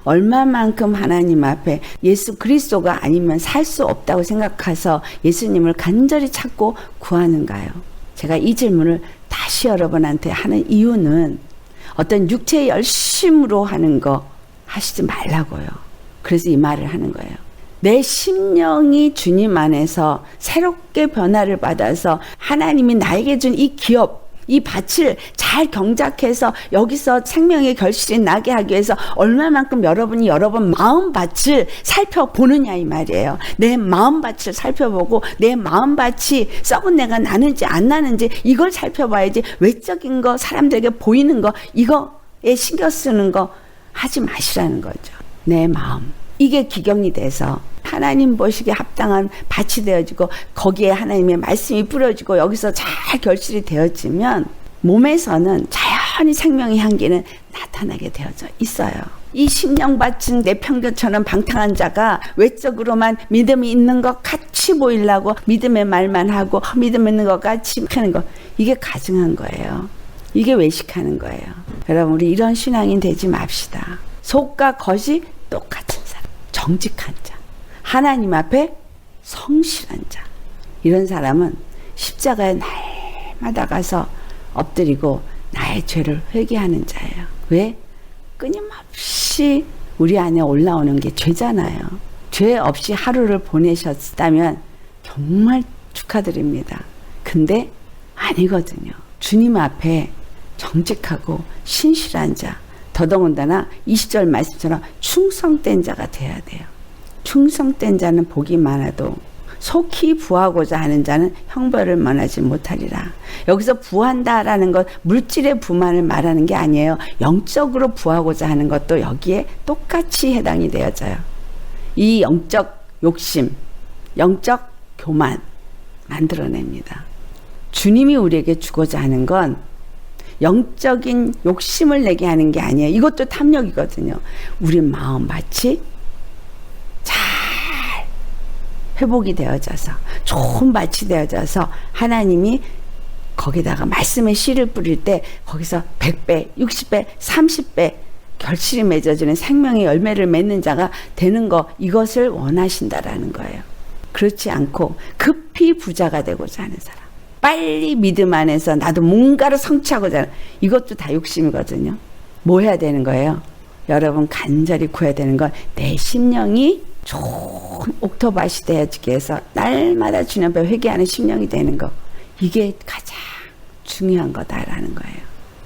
얼마만큼 하나님 앞에 예수 그리스도가 아니면 살 수 없다고 생각해서 예수님을 간절히 찾고 구하는가요? 제가 이 질문을 다시 여러분한테 하는 이유는 어떤 육체의 열심으로 하는 거 하시지 말라고요. 그래서 이 말을 하는 거예요. 내 심령이 주님 안에서 새롭게 변화를 받아서 하나님이 나에게 준 이 기업, 이 밭을 잘 경작해서 여기서 생명의 결실이 나게 하기 위해서 얼마만큼 여러분이 여러분 마음밭을 살펴보느냐 이 말이에요. 내 마음밭을 살펴보고 내 마음밭이 썩은 내가 나는지 안 나는지 이걸 살펴봐야지 외적인 거 사람들에게 보이는 거 이거에 신경 쓰는 거 하지 마시라는 거죠. 내 마음. 이게 기경이 돼서 하나님 보시기에 합당한 밭이 되어지고 거기에 하나님의 말씀이 뿌려지고 여기서 잘 결실이 되어지면 몸에서는 자연히 생명의 향기는 나타나게 되어져 있어요. 이 심령밭은 내평균처럼 방탕한 자가 외적으로만 믿음이 있는 것 같이 보이려고 믿음의 말만 하고 믿음 있는 것 같이 하는 거 이게 가증한 거예요. 이게 외식하는 거예요. 여러분 우리 이런 신앙인 되지 맙시다. 속과 겉이 똑같은 사람, 정직한 자, 하나님 앞에 성실한 자. 이런 사람은 십자가에 날마다 가서 엎드리고 나의 죄를 회개하는 자예요. 왜? 끊임없이 우리 안에 올라오는 게 죄잖아요. 죄 없이 하루를 보내셨다면 정말 축하드립니다. 근데 아니거든요. 주님 앞에 정직하고 신실한 자, 더더군다나 20절 말씀처럼 충성된 자가 돼야 돼요. 충성된 자는 복이 많아도 속히 부하고자 하는 자는 형벌을 면하지 못하리라. 여기서 부한다라는 것 물질의 부만을 말하는 게 아니에요. 영적으로 부하고자 하는 것도 여기에 똑같이 해당이 되어져요. 이 영적 욕심, 영적 교만 만들어냅니다. 주님이 우리에게 주고자 하는 건 영적인 욕심을 내게 하는 게 아니에요. 이것도 탐욕이거든요. 우리 마음밭이 잘 회복이 되어져서 좋은 밭이 되어져서 하나님이 거기다가 말씀의 씨를 뿌릴 때 거기서 100배, 60배, 30배 결실이 맺어지는 생명의 열매를 맺는 자가 되는 거, 이것을 원하신다라는 거예요. 그렇지 않고 급히 부자가 되고자 하는 사람, 빨리 믿음 안에서 나도 뭔가를 성취하고자 하는, 이것도 다 욕심이거든요. 뭐 해야 되는 거예요? 여러분 간절히 구해야 되는 건 내 심령이 좋은 옥토밭이 되어지기 위해서 날마다 주님 앞에 회개하는 심령이 되는 거, 이게 가장 중요한 거다라는 거예요.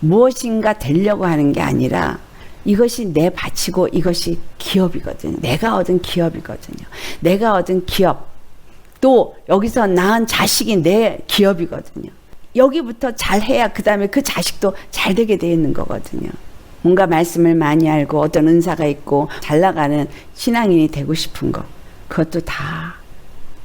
무엇인가 되려고 하는 게 아니라 이것이 내 밭이고 이것이 기업이거든요. 내가 얻은 기업이거든요. 내가 얻은 기업, 또 여기서 낳은 자식이 내 기업이거든요. 여기부터 잘해야 그 다음에 그 자식도 잘 되게 되어 있는 거거든요. 뭔가 말씀을 많이 알고 어떤 은사가 있고 잘 나가는 신앙인이 되고 싶은 거, 그것도 다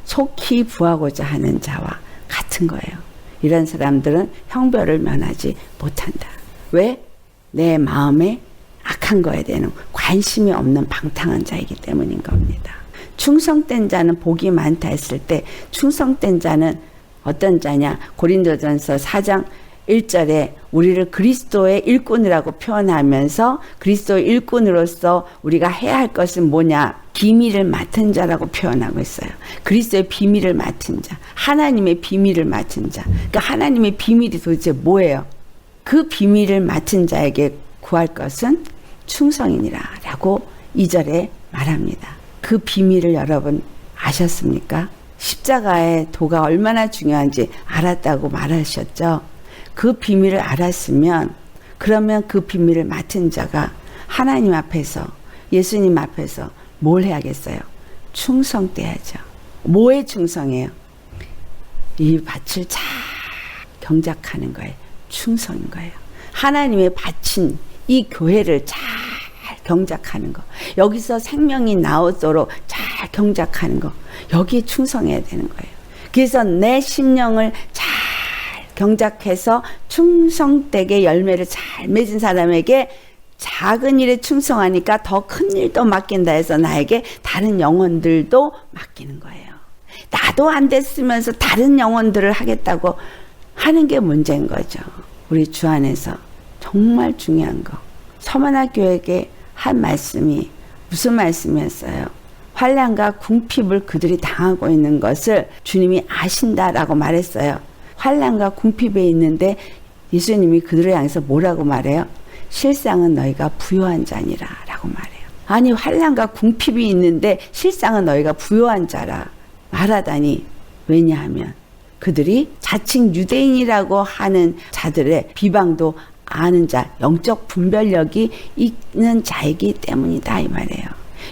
속히 부하고자 하는 자와 같은 거예요. 이런 사람들은 형벌을 면하지 못한다. 왜? 내 마음에 악한 거에 대한 관심이 없는 방탕한 자이기 때문인 겁니다. 충성된 자는 복이 많다 했을 때 충성된 자는 어떤 자냐? 고린도전서 4장 1절에 우리를 그리스도의 일꾼이라고 표현하면서 그리스도의 일꾼으로서 우리가 해야 할 것은 뭐냐? 비밀을 맡은 자라고 표현하고 있어요. 그리스도의 비밀을 맡은 자, 하나님의 비밀을 맡은 자. 그러니까 하나님의 비밀이 도대체 뭐예요? 그 비밀을 맡은 자에게 구할 것은 충성이니라 라고 2절에 말합니다. 그 비밀을 여러분 아셨습니까? 십자가의 도가 얼마나 중요한지 알았다고 말하셨죠. 그 비밀을 알았으면 그러면 그 비밀을 맡은 자가 하나님 앞에서, 예수님 앞에서 뭘 해야겠어요? 충성돼야죠. 뭐에 충성해요? 이 밭을 잘 경작하는 거예요. 충성인 거예요. 하나님의 바친 이 교회를 잘 경작하는 거, 여기서 생명이 나오도록 잘 경작하는 거, 여기에 충성해야 되는 거예요. 그래서 내 심령을 잘 경작해서 충성되게 열매를 잘 맺은 사람에게 작은 일에 충성하니까 더 큰 일도 맡긴다 해서 나에게 다른 영혼들도 맡기는 거예요. 나도 안 됐으면서 다른 영혼들을 하겠다고 하는 게 문제인 거죠. 우리 주 안에서 정말 중요한 거, 서만화 교회에게 한 말씀이 무슨 말씀이었어요? 환난과 궁핍을 그들이 당하고 있는 것을 주님이 아신다라고 말했어요. 환난과 궁핍에 있는데 예수님이 그들을 향해서 뭐라고 말해요? 실상은 너희가 부요한 자니라 라고 말해요. 아니, 환난과 궁핍이 있는데 실상은 너희가 부요한 자라 말하다니, 왜냐하면 그들이 자칭 유대인이라고 하는 자들의 비방도 아는 자, 영적 분별력이 있는 자이기 때문이다 이 말이에요.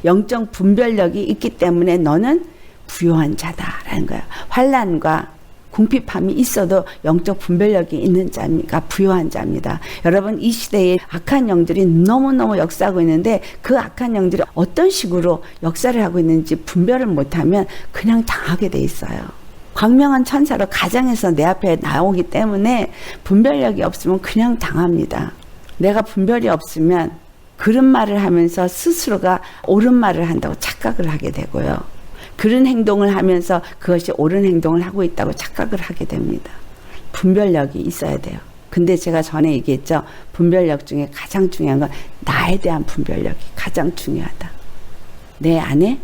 영적 분별력이 있기 때문에 너는 부요한 자다라는 거예요. 환난과 궁핍함이 있어도 영적 분별력이 있는 자가 부요한 자입니다. 여러분, 이 시대에 악한 영들이 너무너무 역사하고 있는데 그 악한 영들이 어떤 식으로 역사를 하고 있는지 분별을 못하면 그냥 당하게 돼 있어요. 광명한 천사로 가장해서 내 앞에 나오기 때문에 분별력이 없으면 그냥 당합니다. 내가 분별이 없으면 그런 말을 하면서 스스로가 옳은 말을 한다고 착각을 하게 되고요. 그런 행동을 하면서 그것이 옳은 행동을 하고 있다고 착각을 하게 됩니다. 분별력이 있어야 돼요. 근데 제가 전에 얘기했죠. 분별력 중에 가장 중요한 건 나에 대한 분별력이 가장 중요하다. 내 안에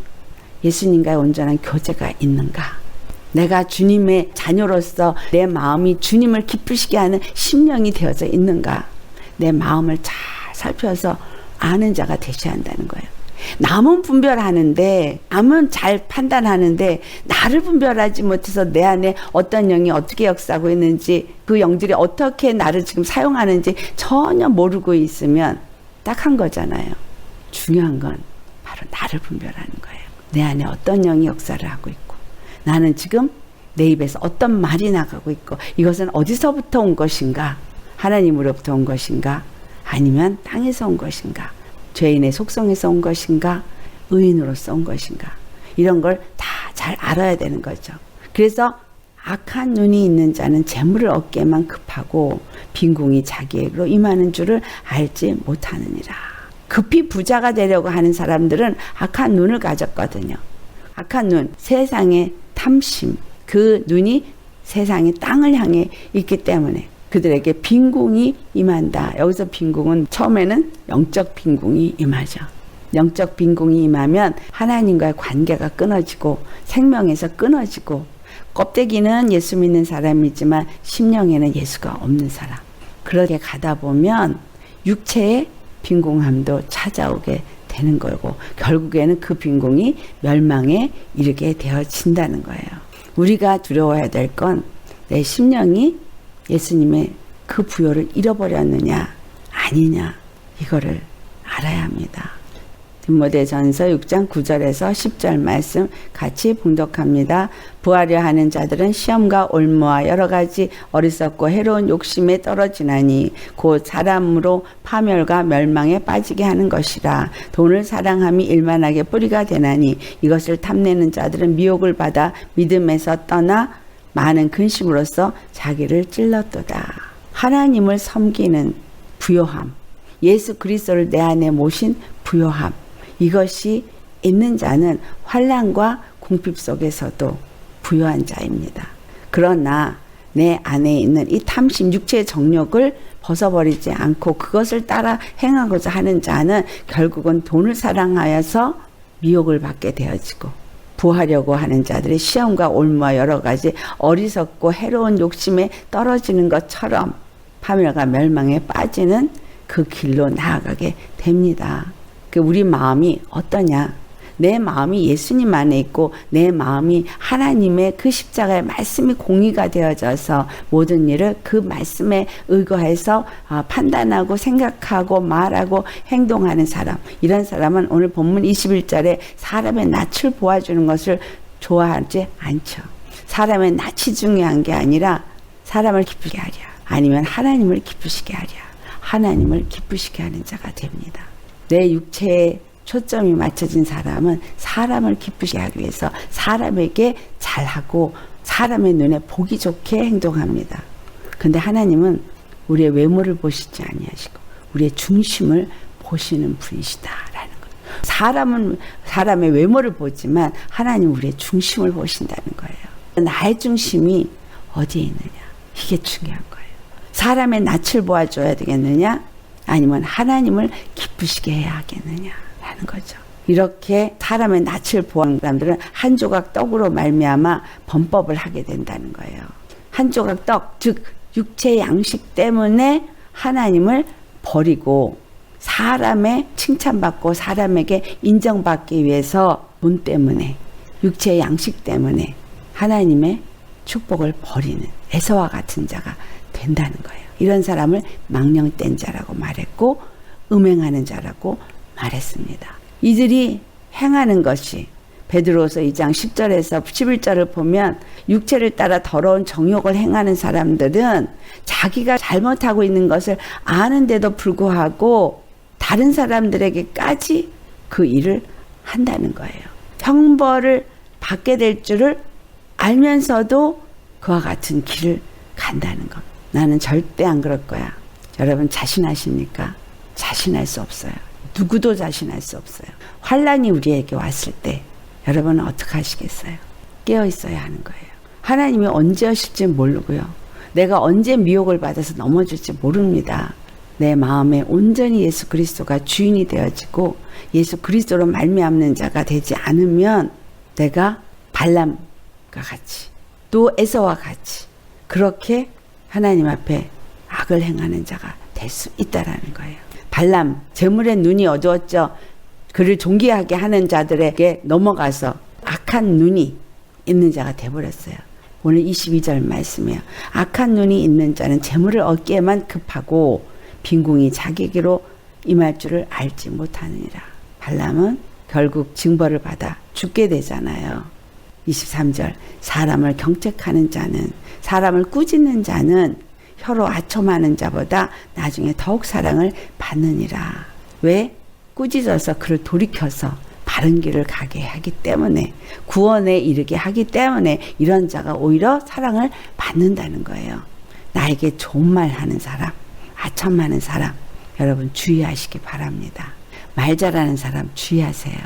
예수님과의 온전한 교제가 있는가? 내가 주님의 자녀로서 내 마음이 주님을 기쁘시게 하는 심령이 되어져 있는가? 내 마음을 잘 살펴서 아는 자가 되셔야 한다는 거예요. 남은 분별하는데, 남은 잘 판단하는데 나를 분별하지 못해서 내 안에 어떤 영이 어떻게 역사하고 있는지, 그 영들이 어떻게 나를 지금 사용하는지 전혀 모르고 있으면 딱 한 거잖아요. 중요한 건 바로 나를 분별하는 거예요. 내 안에 어떤 영이 역사를 하고 있고, 나는 지금 내 입에서 어떤 말이 나가고 있고, 이것은 어디서부터 온 것인가? 하나님으로부터 온 것인가? 아니면 땅에서 온 것인가? 죄인의 속성에서 온 것인가? 의인으로서 온 것인가? 이런 걸 다 잘 알아야 되는 거죠. 그래서 악한 눈이 있는 자는 재물을 얻기에만 급하고 빈궁이 자기에게로 임하는 줄을 알지 못하느니라. 급히 부자가 되려고 하는 사람들은 악한 눈을 가졌거든요. 악한 눈, 세상의 탐심, 그 눈이 세상의 땅을 향해 있기 때문에 그들에게 빈궁이 임한다. 여기서 빈궁은 처음에는 영적 빈궁이 임하죠. 영적 빈궁이 임하면 하나님과의 관계가 끊어지고 생명에서 끊어지고 껍데기는 예수 믿는 사람이지만 심령에는 예수가 없는 사람. 그렇게 가다 보면 육체의 빈궁함도 찾아오게 되는 거고 결국에는 그 빈궁이 멸망에 이르게 되어진다는 거예요. 우리가 두려워해야 될 건 내 심령이 예수님의 그 부요를 잃어버렸느냐 아니냐 이거를 알아야 합니다. 디모데전서 6장 9절에서 10절 말씀 같이 봉독합니다. 부하려 하는 자들은 시험과 올무와 여러 가지 어리석고 해로운 욕심에 떨어지나니 곧 사람으로 파멸과 멸망에 빠지게 하는 것이라. 돈을 사랑함이 일만하게 뿌리가 되나니 이것을 탐내는 자들은 미혹을 받아 믿음에서 떠나 많은 근심으로써 자기를 찔렀도다. 하나님을 섬기는 부요함, 예수 그리스도를 내 안에 모신 부요함, 이것이 있는 자는 환난과 궁핍 속에서도 부요한 자입니다. 그러나 내 안에 있는 이 탐심, 육체의 정욕을 벗어버리지 않고 그것을 따라 행하고자 하는 자는 결국은 돈을 사랑하여서 미혹을 받게 되어지고 부하려고 하는 자들의 시험과 올무와 여러 가지 어리석고 해로운 욕심에 떨어지는 것처럼 파멸과 멸망에 빠지는 그 길로 나아가게 됩니다. 우리 마음이 어떠냐? 내 마음이 예수님 안에 있고 내 마음이 하나님의 그 십자가의 말씀이 공의가 되어져서 모든 일을 그 말씀에 의거해서 판단하고 생각하고 말하고 행동하는 사람, 이런 사람은 오늘 본문 21절에 사람의 낯을 보아주는 것을 좋아하지 않죠. 사람의 낯이 중요한 게 아니라 사람을 기쁘게 하랴, 아니면 하나님을 기쁘시게 하랴, 하나님을 기쁘시게 하는 자가 됩니다. 내 육체에 초점이 맞춰진 사람은 사람을 기쁘게 하기 위해서 사람에게 잘하고 사람의 눈에 보기 좋게 행동합니다. 근데 하나님은 우리의 외모를 보시지 아니하시고 우리의 중심을 보시는 분이시다라는 거예요. 사람은 사람의 외모를 보지만 하나님은 우리의 중심을 보신다는 거예요. 나의 중심이 어디에 있느냐, 이게 중요한 거예요. 사람의 낯을 보아줘야 되겠느냐, 아니면 하나님을 기쁘시게 해야 하겠느냐 라는 거죠. 이렇게 사람의 낯을 보는 사람들은 한 조각 떡으로 말미암아 범법을 하게 된다는 거예요. 한 조각 떡, 즉 육체의 양식 때문에 하나님을 버리고 사람의 칭찬받고 사람에게 인정받기 위해서 돈 때문에, 육체의 양식 때문에 하나님의 축복을 버리는 에서와 같은 자가 된다는 거예요. 이런 사람을 망령된 자라고 말했고 음행하는 자라고 말했습니다. 이들이 행하는 것이 베드로서 2장 10절에서 11절을 보면 육체를 따라 더러운 정욕을 행하는 사람들은 자기가 잘못하고 있는 것을 아는데도 불구하고 다른 사람들에게까지 그 일을 한다는 거예요. 형벌을 받게 될 줄을 알면서도 그와 같은 길을 간다는 것. 나는 절대 안 그럴 거야. 여러분 자신하십니까? 자신할 수 없어요. 누구도 자신할 수 없어요. 환난이 우리에게 왔을 때 여러분은 어떻게 하시겠어요? 깨어 있어야 하는 거예요. 하나님이 언제 오실지 모르고요. 내가 언제 미혹을 받아서 넘어질지 모릅니다. 내 마음에 온전히 예수 그리스도가 주인이 되어지고 예수 그리스도로 말미암는 자가 되지 않으면 내가 발람과 같이 또 에서와 같이 그렇게 하나님 앞에 악을 행하는 자가 될 수 있다라는 거예요. 발람, 재물의 눈이 어두웠죠. 그를 존귀하게 하는 자들에게 넘어가서 악한 눈이 있는 자가 되어버렸어요. 오늘 22절 말씀이에요. 악한 눈이 있는 자는 재물을 얻기에만 급하고 빈궁이 자기에게로 임할 줄을 알지 못하느니라. 발람은 결국 징벌을 받아 죽게 되잖아요. 23절 사람을 경책하는 자는, 사람을 꾸짖는 자는 혀로 아첨하는 자보다 나중에 더욱 사랑을 받느니라. 왜? 꾸짖어서 그를 돌이켜서 바른 길을 가게 하기 때문에, 구원에 이르게 하기 때문에 이런 자가 오히려 사랑을 받는다는 거예요. 나에게 좋은 말 하는 사람, 아첨하는 사람, 여러분 주의하시기 바랍니다. 말 잘하는 사람 주의하세요.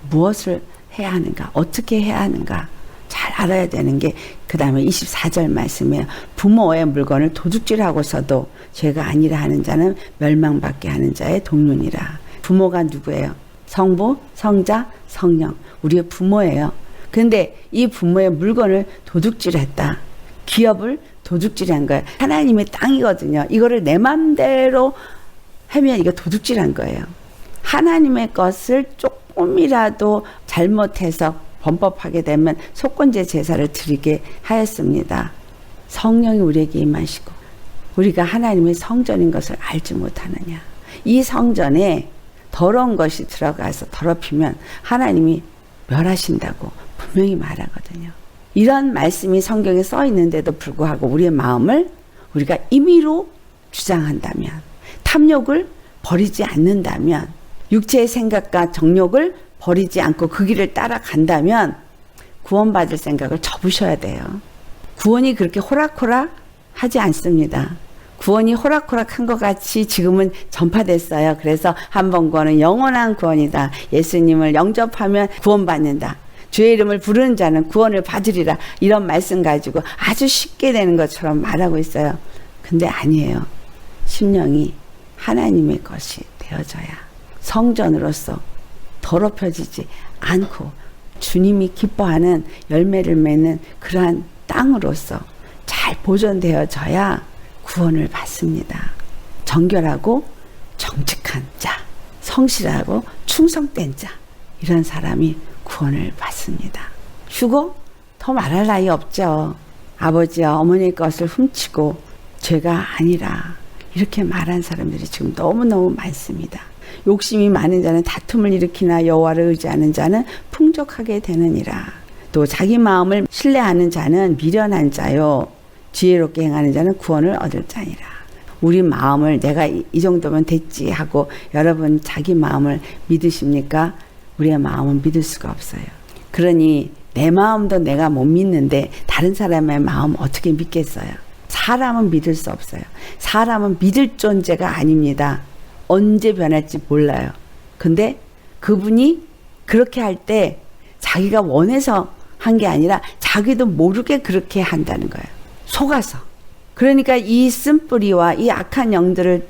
무엇을 해야 하는가, 어떻게 해야 하는가 잘 알아야 되는 게 그 다음에 24절 말씀이에요. 부모의 물건을 도둑질하고서도 죄가 아니라 하는 자는 멸망받게 하는 자의 동료니라. 부모가 누구예요? 성부, 성자, 성령. 우리의 부모예요. 근데 이 부모의 물건을 도둑질했다. 기업을 도둑질한 거예요. 하나님의 땅이거든요. 이거를 내 맘대로 하면 이거 도둑질한 거예요. 하나님의 것을 조금이라도 잘못해서 범법하게 되면 속건제 제사를 드리게 하였습니다. 성령이 우리에게 임하시고 우리가 하나님의 성전인 것을 알지 못하느냐. 이 성전에 더러운 것이 들어가서 더럽히면 하나님이 멸하신다고 분명히 말하거든요. 이런 말씀이 성경에 써 있는데도 불구하고 우리의 마음을 우리가 임의로 주장한다면, 탐욕을 버리지 않는다면, 육체의 생각과 정욕을 버리지 않고 그 길을 따라간다면 구원받을 생각을 접으셔야 돼요. 구원이 그렇게 호락호락 하지 않습니다. 구원이 호락호락한 것 같이 지금은 전파됐어요. 그래서 한 번 구원은 영원한 구원이다. 예수님을 영접하면 구원받는다. 주의 이름을 부르는 자는 구원을 받으리라. 이런 말씀 가지고 아주 쉽게 되는 것처럼 말하고 있어요. 근데 아니에요. 심령이 하나님의 것이 되어져야 성전으로서 더럽혀지지 않고 주님이 기뻐하는 열매를 맺는 그러한 땅으로서 잘 보존되어져야 구원을 받습니다. 정결하고 정직한 자, 성실하고 충성된 자, 이런 사람이 구원을 받습니다. 휴고? 더 말할 나위 없죠. 아버지와 어머니의 것을 훔치고 죄가 아니라 이렇게 말한 사람들이 지금 너무너무 많습니다. 욕심이 많은 자는 다툼을 일으키나 여호와를 의지하는 자는 풍족하게 되느니라. 또 자기 마음을 신뢰하는 자는 미련한 자요, 지혜롭게 행하는 자는 구원을 얻을 자니라. 우리 마음을 내가 이 정도면 됐지 하고 여러분 자기 마음을 믿으십니까? 우리의 마음은 믿을 수가 없어요. 그러니 내 마음도 내가 못 믿는데 다른 사람의 마음 어떻게 믿겠어요? 사람은 믿을 수 없어요. 사람은 믿을 존재가 아닙니다. 언제 변할지 몰라요. 근데 그분이 그렇게 할 때 자기가 원해서 한 게 아니라 자기도 모르게 그렇게 한다는 거예요. 속아서. 그러니까 이 쓴뿌리와 이 악한 영들을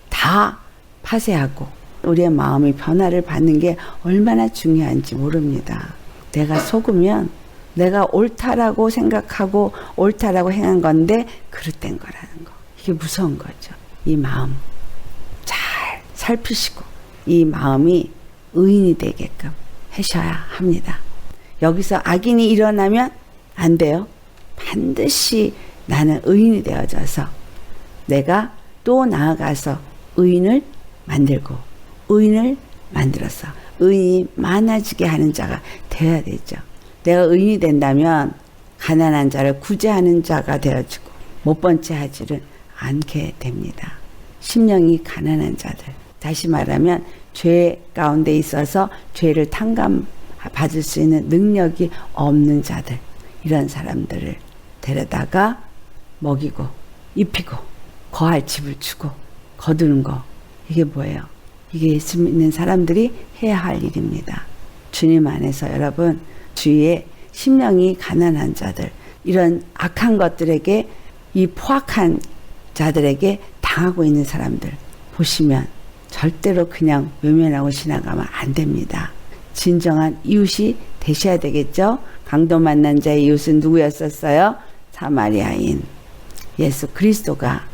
다 파쇄하고 우리의 마음이 변화를 받는 게 얼마나 중요한지 모릅니다. 내가 속으면 내가 옳다라고 생각하고 옳다라고 행한 건데 그릇된 거라는 거. 이게 무서운 거죠. 이 마음 잘 살피시고 이 마음이 의인이 되게끔 하셔야 합니다. 여기서 악인이 일어나면 안 돼요. 반드시 나는 의인이 되어져서 내가 또 나아가서 의인을 만들고 의인을 만들어서 의인이 많아지게 하는 자가 되어야 되죠. 내가 의인이 된다면 가난한 자를 구제하는 자가 되어지고 못 번째 하지를 않게 됩니다. 심령이 가난한 자들, 다시 말하면 죄 가운데 있어서 죄를 탕감받을 수 있는 능력이 없는 자들, 이런 사람들을 데려다가 먹이고 입히고 거할 집을 주고 거두는 거, 이게 뭐예요? 이게 예수 믿는 사람들이 해야 할 일입니다. 주님 안에서 여러분 주위에 심령이 가난한 자들, 이런 악한 것들에게, 이 포악한 자들에게 당하고 있는 사람들 보시면 절대로 그냥 외면하고 지나가면 안 됩니다. 진정한 이웃이 되셔야 되겠죠. 강도 만난 자의 이웃은 누구였었어요? 사마리아인. 예수 그리스도가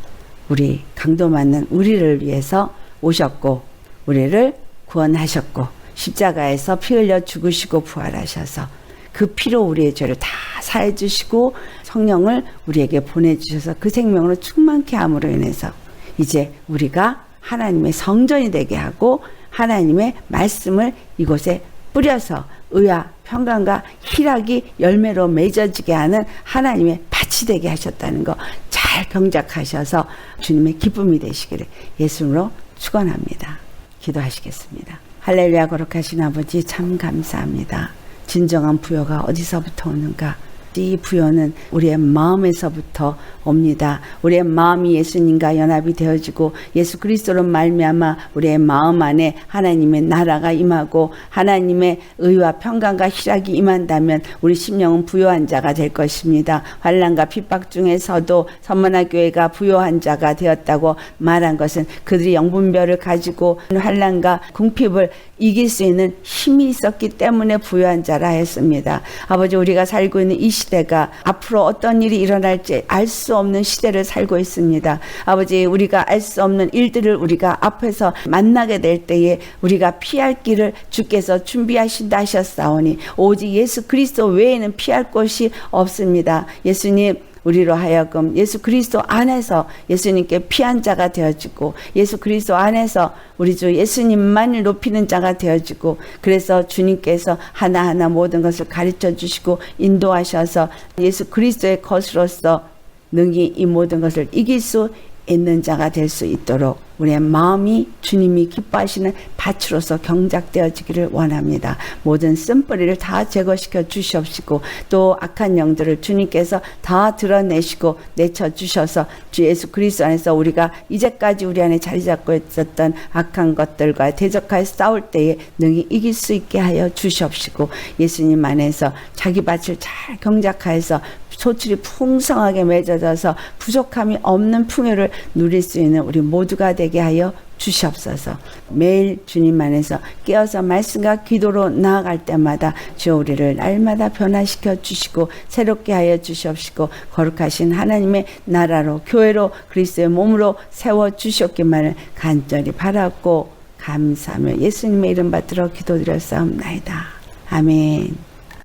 우리 강도 만난 우리를 위해서 오셨고 우리를 구원하셨고 십자가에서 피 흘려 죽으시고 부활하셔서 그 피로 우리의 죄를 다 사해 주시고 성령을 우리에게 보내주셔서 그 생명으로 충만케 함으로 인해서 이제 우리가 하나님의 성전이 되게 하고 하나님의 말씀을 이곳에 뿌려서 의와 평강과 희락이 열매로 맺어지게 하는 하나님의 밭이 되게 하셨다는 거 잘 경작하셔서 주님의 기쁨이 되시기를 예수님으로 축원합니다. 기도하시겠습니다. 할렐루야. 거룩하신 아버지 참 감사합니다. 진정한 부요가 어디서부터 오는가? 이 부여는 우리의 마음에서부터 옵니다. 우리의 마음이 예수님과 연합이 되어지고 예수 그리스도로 말미암아 우리의 마음 안에 하나님의 나라가 임하고 하나님의 의와 평강과 희락이 임한다면 우리 심령은 부요한 자가 될 것입니다. 환난과 핍박 중에서도 선문화 교회가 부요한 자가 되었다고 말한 것은 그들이 영분별을 가지고 환난과 궁핍을 이길 수 있는 힘이 있었기 때문에 부요한 자라 했습니다. 아버지, 우리가 살고 있는 이 시대가 앞으로 어떤 일이 일어날지 알 수 없는 시대를 살고 있습니다. 아버지, 우리가 알 수 없는 일들을 우리가 앞에서 만나게 될 때에 우리가 피할 길을 주께서 준비하신다 하셨사오니 오직 예수 그리스도 외에는 피할 곳이 없습니다. 예수님, 우리로 하여금 예수 그리스도 안에서 예수님께 피한 자가 되어지고 예수 그리스도 안에서 우리 주 예수님만을 높이는 자가 되어지고 그래서 주님께서 하나하나 모든 것을 가르쳐 주시고 인도하셔서 예수 그리스도의 것으로서 능히 이 모든 것을 이길 수 있는 자가 될 수 있도록 우리의 마음이 주님이 기뻐하시는 밭으로서 경작되어지기를 원합니다. 모든 쓴뿌리를 다 제거시켜 주시옵시고 또 악한 영들을 주님께서 다 드러내시고 내쳐주셔서 주 예수 그리스도 안에서 우리가 이제까지 우리 안에 자리 잡고 있었던 악한 것들과 대적하여 싸울 때에 능히 이길 수 있게 하여 주시옵시고 예수님 안에서 자기 밭을 잘 경작하여서 소출이 풍성하게 맺어져서 부족함이 없는 풍요를 누릴 수 있는 우리 모두가 되게 하여 주시옵소서. 매일 주님 안에서 깨어서 말씀과 기도로 나아갈 때마다 주여 우리를 날마다 변화시켜 주시고 새롭게 하여 주시옵시고 거룩하신 하나님의 나라로 교회로 그리스도의 몸으로 세워 주시옵기만을 간절히 바라고 감사하며 예수님의 이름 받들어 기도드렸사옵나이다. 아멘.